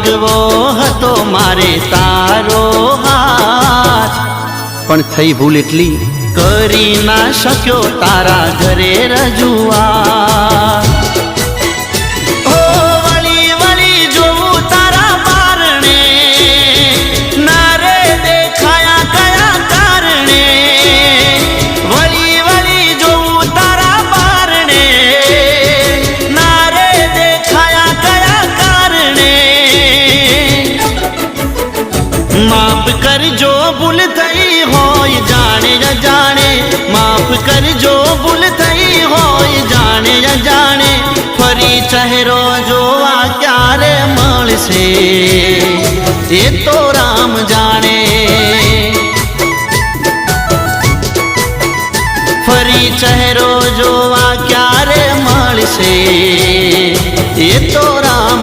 માંગવો હતો મારે તારો હાથ, પણ થઈ ભૂલ એટલી કરી ના શક્યો તારા ઘરે રજૂઆત। ઓ વળી વળી જોઉં તારા બારણે, ના રે દેખાયા કયા કારણે। વળી વળી જોઉં તારા બારણે, ના રે દેખાયા કયા કારણે। માફ કરજો ભૂલ થઈ હોય જાણે અજાણે, માફ કરજો ભૂલ થઈ હોય જાણે અજાણે। ફરી ચહેરો જોવા ક્યારે મળશે એ તો રામ જાણે। ફરી ચહેરો જોવા ક્યારે મળશે એ તો